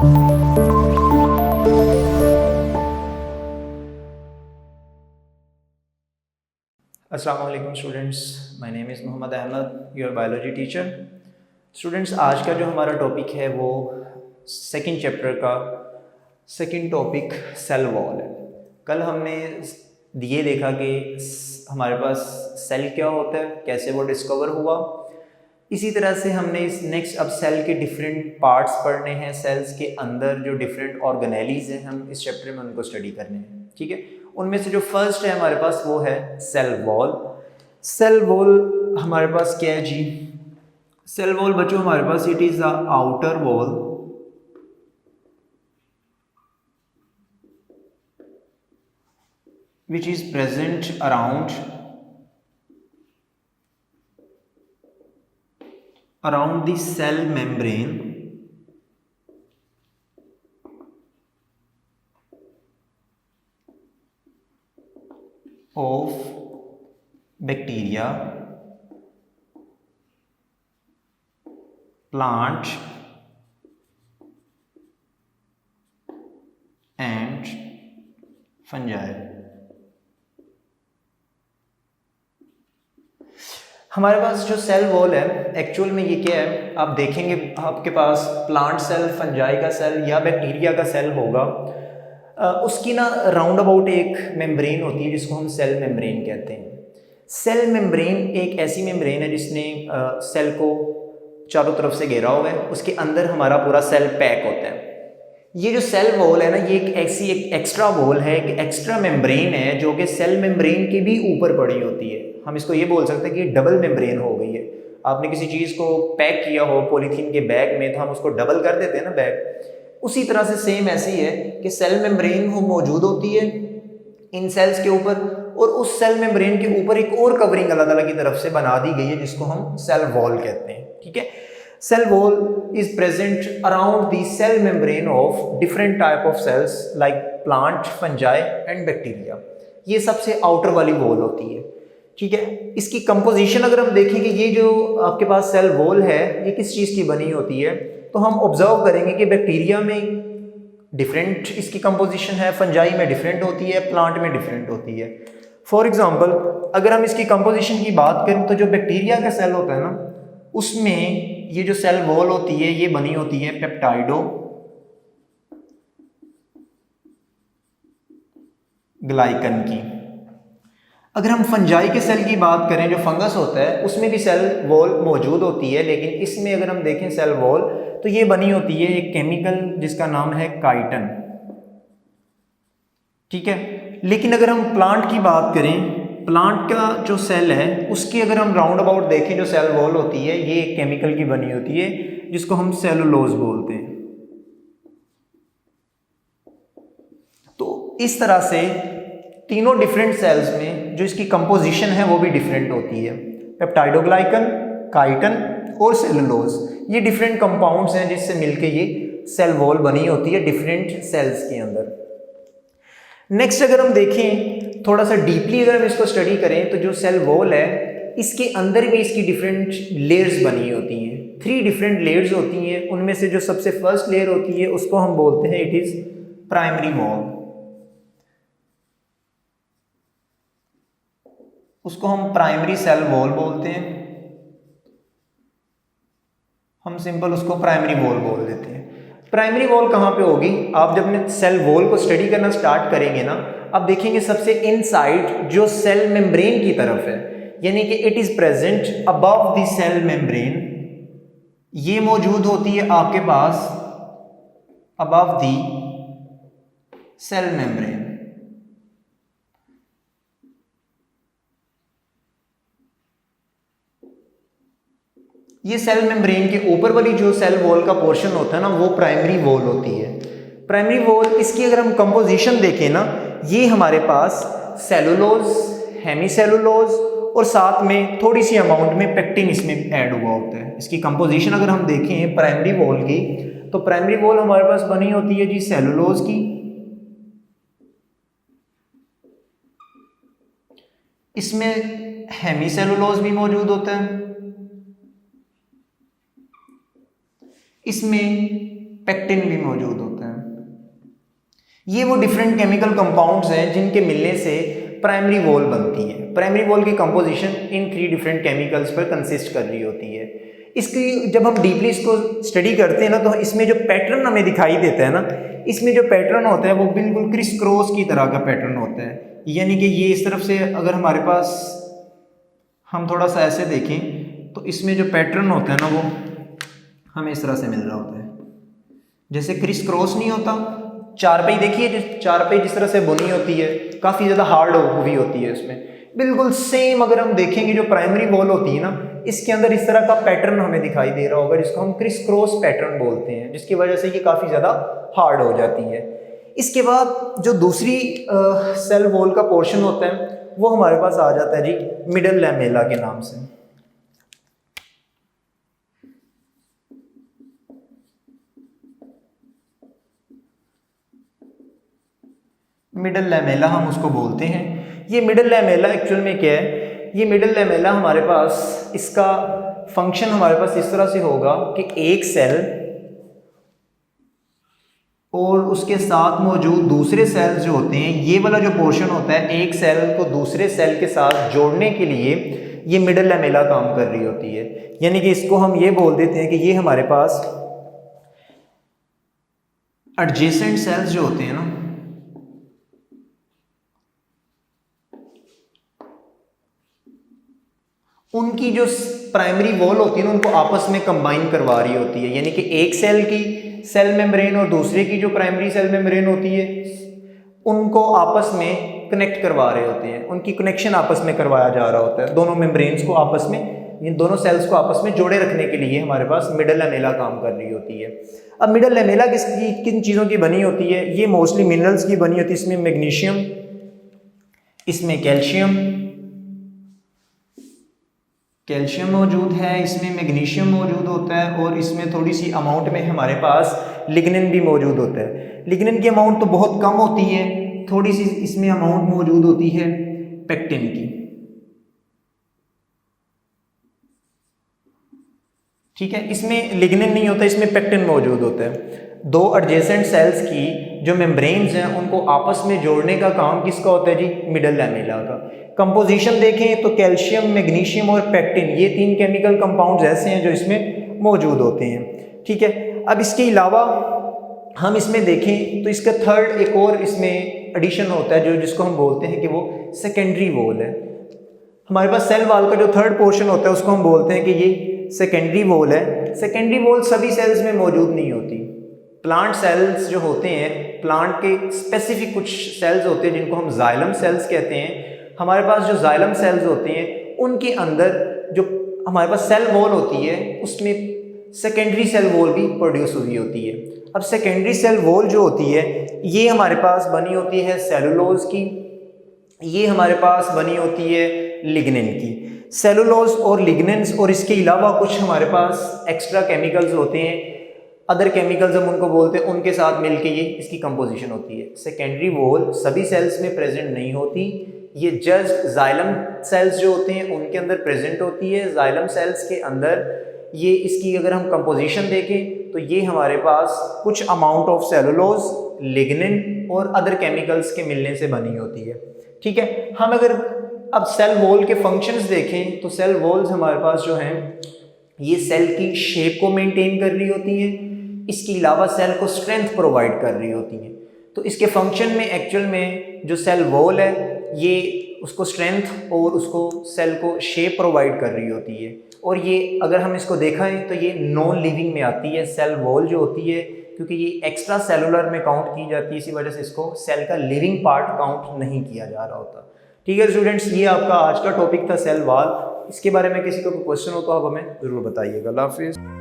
अस्सलाम वालेकुम students, my name is Mohammad Ahmad, your biology teacher. Students, आज का जो हमारा टॉपिक है वो सेकंड चैप्टर का सेकंड टॉपिक सेल वॉल है। कल हमने ये देखा कि हमारे पास सेल क्या होता है, कैसे वो डिस्कवर हुआ। इसी तरह से हमने इस नेक्स्ट अब सेल के डिफरेंट पार्ट्स पढ़ने हैं। सेल्स के अंदर जो डिफरेंट ऑर्गेनेलीज हैं, हम इस चैप्टर में उनको स्टडी करने हैं। ठीक है, उनमें से जो फर्स्ट है हमारे पास वो है सेल वॉल। सेल वॉल हमारे पास क्या है जी? सेल वॉल बच्चों हमारे पास it is the outer wall which is present around the cell membrane of bacteria, plant and fungi। हमारे पास जो सेल वॉल है एक्चुअल में ये क्या है, आप देखेंगे आपके पास प्लांट सेल, फंजाई का सेल या बैक्टीरिया का सेल होगा, उसकी ना राउंड अबाउट एक मेम्ब्रेन होती है जिसको हम सेल मेम्ब्रेन कहते हैं। सेल मेम्ब्रेन एक ऐसी मेम्ब्रेन है जिसने सेल को चारों तरफ से घेरा हुआ है, उसके अंदर हमारा पूरा सेल पैक होता है। ये जो सेल वॉल है ना, ये एक एक्स्ट्रा वॉल है, एक एक्स्ट्रा मेम्ब्रेन है जो कि सेल मेम्ब्रेन के भी ऊपर पड़ी होती है। हम इसको ये बोल सकते हैं कि डबल मेम्ब्रेन हो गई है। आपने किसी चीज़ को पैक किया हो पॉलीथीन के बैग में, तो हम उसको डबल कर देते हैं ना बैग। उसी तरह से सेम ऐसे ही है कि सेल मेम्ब्रेन वो मौजूद होती है इन सेल्स के ऊपर, और उस सेल मेम्ब्रेन के ऊपर एक और कवरिंग अल्लाह ताला की तरफ से बना दी गई है जिसको हम सेल वॉल कहते हैं। ठीक है, cell wall is present around the cell membrane of different type of cells like plant, fungi and bacteria। ये सबसे आउटर वाली वॉल होती है। ठीक है, इसकी कंपोजिशन अगर हम देखेंगे, ये जो आपके पास सेल वॉल है ये किस चीज़ की बनी होती है, तो हम ऑब्जर्व करेंगे कि बैक्टीरिया में डिफरेंट इसकी कंपोजिशन है, फंजाई में डिफरेंट होती है, प्लांट में डिफरेंट होती है। फॉर एग्जांपल अगर हम इसकी कंपोजिशन की बात करें तो जो बैक्टीरिया का सेल होता है ना, उसमें ये जो सेल वॉल होती है ये बनी होती है पेप्टाइडो ग्लाइकन की। अगर हम फंजाई के सेल की बात करें, जो फंगस होता है उसमें भी सेल वॉल मौजूद होती है, लेकिन इसमें अगर हम देखें सेल वॉल तो ये बनी होती है एक केमिकल जिसका नाम है काइटन। ठीक है, लेकिन अगर हम प्लांट की बात करें, प्लांट का जो सेल है उसकी अगर हम राउंड अबाउट देखें, जो सेल वॉल होती है ये एक केमिकल की बनी होती है जिसको हम सेलुलोज बोलते हैं। तो इस तरह से तीनों डिफरेंट सेल्स में जो इसकी कंपोजिशन है वो भी डिफरेंट होती है। पेप्टाइडोग्लाइकन, काइटन और सेलुलोज, ये डिफरेंट कंपाउंड्स हैं जिससे मिलके ये सेल वॉल बनी होती है डिफरेंट सेल्स के अंदर। नेक्स्ट अगर हम देखें थोड़ा सा डीपली, अगर हम इसको स्टडी करें तो जो सेल वॉल है इसके अंदर भी इसकी डिफरेंट लेयर्स बनी होती हैं। 3 डिफरेंट लेयर्स होती हैं, उनमें से जो सबसे फर्स्ट लेयर होती है उसको हम बोलते हैं इट इज प्राइमरी वॉल। उसको हम प्राइमरी सेल वॉल बोलते हैं, हम सिंपल उसको प्राइमरी वॉल बोल देते हैं। प्राइमरी वॉल कहाँ पे होगी? आप जब सेल वॉल को स्टडी करना स्टार्ट करेंगे ना, आप देखेंगे सबसे इनसाइड जो सेल मेम्ब्रेन की तरफ है, यानी कि it is present above the cell membrane, ये मौजूद होती है आपके पास अबव द सेल मेम्ब्रेन। ये सेल मेम्ब्रेन के ऊपर वाली जो सेल वॉल का पोर्शन होता है ना, वो प्राइमरी वॉल होती है। प्राइमरी वॉल, इसकी अगर हम कंपोजिशन देखें ना, ये हमारे पास सेलुलोज, हेमीसेलुलोज और साथ में थोड़ी सी अमाउंट में पेक्टिन इसमें ऐड हुआ होता है। इसकी कंपोजिशन अगर हम देखें प्राइमरी वॉल की, तो प्राइमरी वॉल हमारे पास बनी होती है जी सेलुलोज की, इसमें हेमीसेलुलोज भी मौजूद होता है, इसमें पेक्टिन भी मौजूद होता है। ये वो डिफरेंट केमिकल कंपाउंड्स हैं जिनके मिलने से प्राइमरी वॉल बनती है। प्राइमरी वॉल की कंपोजिशन इन 3 डिफरेंट केमिकल्स पर कंसिस्ट कर रही होती है। इसकी जब हम डीपली इसको स्टडी करते हैं ना, तो इसमें जो पैटर्न हमें दिखाई देता है ना, इसमें जो पैटर्न होता है वो बिल्कुल क्रिस क्रॉस की तरह का पैटर्न होता है। यानी कि ये इस तरफ से अगर हमारे पास हम थोड़ा सा ऐसे देखें तो इसमें जो पैटर्न होता है ना वो हमें इस तरह से मिल रहा होता है, जैसे क्रिस क्रॉस नहीं होता। चारपाई देखिए, चारपाई जिस तरह से बुनी होती है काफ़ी ज़्यादा हार्ड हुई होती है उसमें, बिल्कुल सेम अगर हम देखेंगे जो प्राइमरी वॉल होती है ना, इसके अंदर इस तरह का पैटर्न हमें दिखाई दे रहा होगा जिसको हम क्रिस क्रॉस पैटर्न बोलते हैं, जिसकी वजह से ये काफ़ी ज़्यादा हार्ड हो जाती है। इसके बाद जो दूसरी सेल वॉल का पोर्शन होता है वो हमारे पास आ जाता है जी मिडल लैमेला के नाम से। मिडल लैमेला हम उसको बोलते हैं। ये मिडल लैमेला एक्चुअल में क्या है, ये मिडल लैमेला हमारे पास, इसका फंक्शन हमारे पास इस तरह से होगा कि एक सेल और उसके साथ मौजूद दूसरे सेल्स जो होते हैं, ये वाला जो पोर्शन होता है एक सेल को दूसरे सेल के साथ जोड़ने के लिए ये मिडल लैमेला काम कर रही होती है। यानी कि इसको हम ये बोल देते हैं कि ये हमारे पास एडजेसेंट सेल्स जो होते हैं ना, उनकी जो प्राइमरी वॉल होती है ना उनको आपस में कंबाइन करवा रही होती है। यानी कि एक सेल की सेल मेम्ब्रेन और दूसरे की जो प्राइमरी सेल मेम्ब्रेन होती है उनको आपस में कनेक्ट करवा रहे होते हैं, उनकी कनेक्शन आपस में करवाया जा रहा होता है। दोनों मेम्ब्रेन्स को आपस में, इन दोनों सेल्स को आपस में जोड़े रखने के लिए हमारे पास मिडल लैमेला काम कर रही होती है। अब मिडल लैमेला किन चीज़ों की बनी होती है, ये मोस्टली मिनरल्स की बनी होती है। इसमें मैग्नीशियम, इसमें कैल्शियम मौजूद है, इसमें मैग्नीशियम मौजूद होता है और इसमें थोड़ी सी अमाउंट में हमारे पास लिग्निन भी मौजूद होता है। लिग्निन की अमाउंट तो बहुत कम होती है, थोड़ी सी इसमें अमाउंट मौजूद होती है पेक्टिन की। ठीक है, इसमें लिग्निन नहीं होता, इसमें पेक्टिन मौजूद होता है। दो एडजेसेंट सेल्स की जो मेम्ब्रेन्स हैं उनको आपस में जोड़ने का काम किसका होता है जी, मिडल लैमेला का। कंपोजिशन देखें तो कैल्शियम, मैग्नीशियम और पेक्टिन, ये 3 केमिकल कंपाउंड्स ऐसे हैं जो इसमें मौजूद होते हैं। ठीक है, अब इसके अलावा हम इसमें देखें तो इसका थर्ड एक और इसमें एडिशन होता है जो जिसको हम बोलते हैं कि वो सेकेंडरी वॉल है। हमारे पास सेल वॉल का जो थर्ड पोर्शन होता है उसको हम बोलते हैं कि ये सेकेंडरी वॉल है। सेकेंडरी वॉल सभी सेल्स में मौजूद नहीं होती। प्लांट सेल्स जो होते हैं, प्लांट के स्पेसिफिक कुछ सेल्स होते हैं जिनको हम जाइलम सेल्स कहते हैं। हमारे पास जो जाइलम सेल्स होते हैं उनके अंदर जो हमारे पास सेल वॉल होती है उसमें सेकेंडरी सेल वॉल भी प्रोड्यूस हुई होती है। अब सेकेंडरी सेल वॉल जो होती है ये हमारे पास बनी होती है सेलुलोज की, ये हमारे पास बनी होती है लिग्निन की। सेलुलोज और लिग्निन्स और इसके अलावा कुछ हमारे पास एक्स्ट्रा केमिकल्स होते हैं, अदर केमिकल्स हम उनको बोलते हैं, उनके साथ मिलके ये इसकी कंपोजिशन होती है। सेकेंडरी वॉल सभी सेल्स में प्रेजेंट नहीं होती, ये जस्ट जाइलम सेल्स जो होते हैं उनके अंदर प्रेजेंट होती है। जाइलम सेल्स के अंदर ये इसकी अगर हम कंपोजिशन देखें तो ये हमारे पास कुछ अमाउंट ऑफ सेलुलोज, लिग्निन और अदर केमिकल्स के मिलने से बनी होती है। ठीक है, हम अगर अब सेल वॉल के फंक्शंस देखें तो सेल वॉल्स हमारे पास जो हैं ये सेल की शेप को मेंटेन कर रही होती है, इसके अलावा सेल को स्ट्रेंथ प्रोवाइड कर रही होती हैं। तो इसके फंक्शन में एक्चुअल में जो सेल वॉल है ये उसको स्ट्रेंथ और उसको सेल को शेप प्रोवाइड कर रही होती है। और ये अगर हम इसको देखा है तो ये नॉन लिविंग में आती है सेल वॉल जो होती है, क्योंकि ये एक्स्ट्रा सेलुलर में काउंट की जाती है, इसी वजह से इसको सेल का लिविंग पार्ट काउंट नहीं किया जा रहा होता। ठीक है स्टूडेंट्स, ये आपका आज का टॉपिक था सेल वॉल। इसके बारे में किसी को कोई क्वेश्चन हो तो आप हमें ज़रूर बताइएगा। अल्लाह हाफिज़।